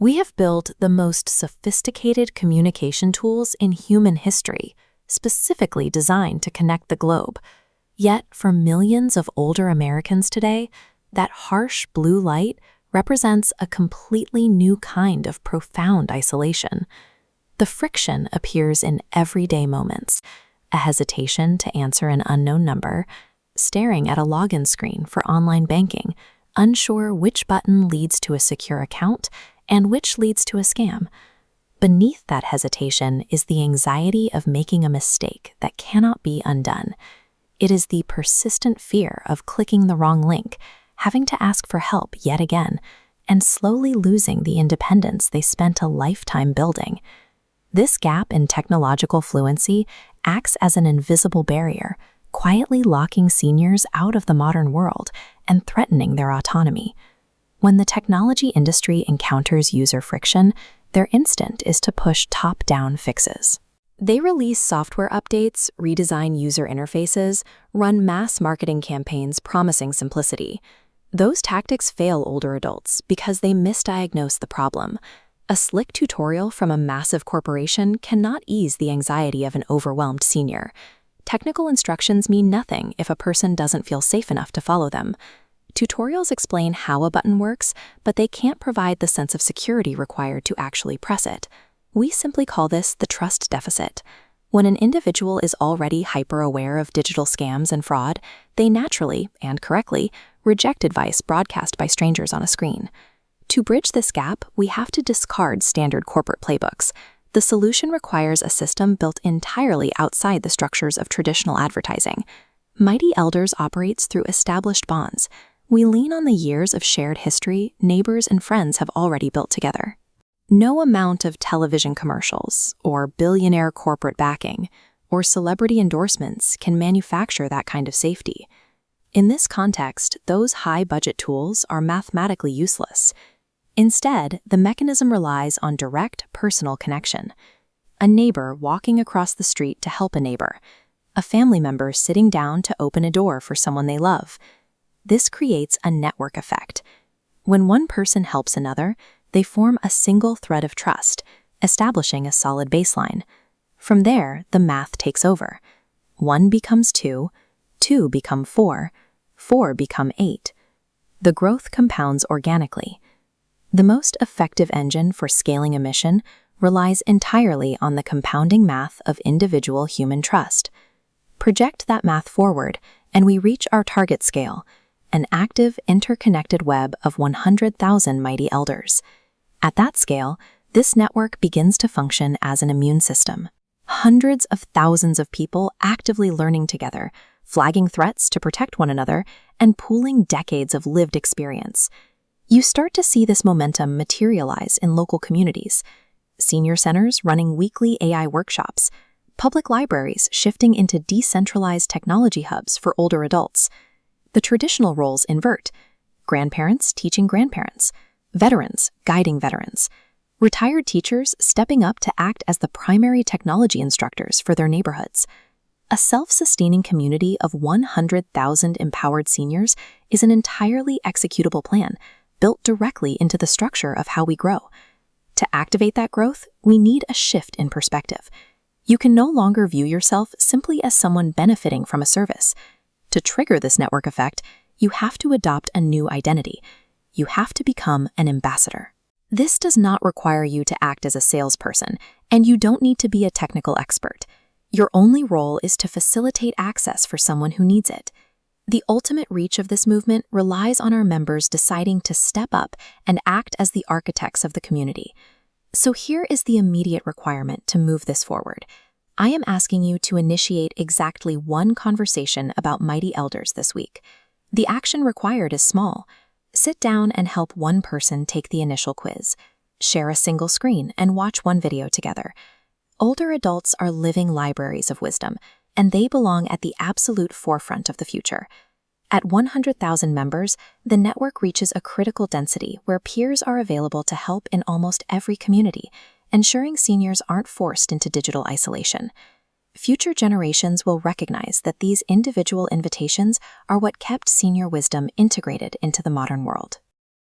We have built the most sophisticated communication tools in human history, specifically designed to connect the globe. Yet, for millions of older Americans today, that harsh blue light represents a completely new kind of profound isolation. The friction appears in everyday moments: a hesitation to answer an unknown number, staring at a login screen for online banking, unsure which button leads to a secure account and which leads to a scam. Beneath that hesitation is the anxiety of making a mistake that cannot be undone. It is the persistent fear of clicking the wrong link, having to ask for help yet again, and slowly losing the independence they spent a lifetime building. This gap in technological fluency acts as an invisible barrier, quietly locking seniors out of the modern world and threatening their autonomy. When the technology industry encounters user friction, their instinct is to push top-down fixes. They release software updates, redesign user interfaces, run mass marketing campaigns promising simplicity. Those tactics fail older adults because they misdiagnose the problem. A slick tutorial from a massive corporation cannot ease the anxiety of an overwhelmed senior. Technical instructions mean nothing if a person doesn't feel safe enough to follow them. Tutorials explain how a button works, but they can't provide the sense of security required to actually press it. We simply call this the trust deficit. When an individual is already hyper-aware of digital scams and fraud, they naturally, and correctly, reject advice broadcast by strangers on a screen. To bridge this gap, we have to discard standard corporate playbooks. The solution requires a system built entirely outside the structures of traditional advertising. Mighty Elders operates through established bonds. We lean on the years of shared history neighbors and friends have already built together. No amount of television commercials, or billionaire corporate backing, or celebrity endorsements can manufacture that kind of safety. In this context, those high-budget tools are mathematically useless. Instead, the mechanism relies on direct personal connection. A neighbor walking across the street to help a neighbor. A family member sitting down to open a door for someone they love. This creates a network effect. When one person helps another, they form a single thread of trust, establishing a solid baseline. From there, the math takes over. 1 becomes 2, 2 become 4, 4 become 8. The growth compounds organically. The most effective engine for scaling a mission relies entirely on the compounding math of individual human trust. Project that math forward, and we reach our target scale: an active, interconnected web of 100,000 mighty elders. At that scale, this network begins to function as an immune system. Hundreds of thousands of people actively learning together, flagging threats to protect one another, and pooling decades of lived experience. You start to see this momentum materialize in local communities. Senior centers running weekly AI workshops, public libraries shifting into decentralized technology hubs for older adults. The traditional roles invert: grandparents teaching grandparents, veterans guiding veterans, retired teachers stepping up to act as the primary technology instructors for their neighborhoods. A self-sustaining community of 100,000 empowered seniors is an entirely executable plan, built directly into the structure of how we grow. To activate that growth, we need a shift in perspective. You can no longer view yourself simply as someone benefiting from a service. To trigger this network effect, you have to adopt a new identity. You have to become an ambassador. This does not require you to act as a salesperson, and you don't need to be a technical expert. Your only role is to facilitate access for someone who needs it. The ultimate reach of this movement relies on our members deciding to step up and act as the architects of the community. So here is the immediate requirement to move this forward. I am asking you to initiate exactly one conversation about Mighty Elders this week. The action required is small. Sit down and help one person take the initial quiz. Share a single screen and watch one video together. Older adults are living libraries of wisdom, and they belong at the absolute forefront of the future. At 100,000 members, the network reaches a critical density where peers are available to help in almost every community, ensuring seniors aren't forced into digital isolation. Future generations will recognize that these individual invitations are what kept senior wisdom integrated into the modern world.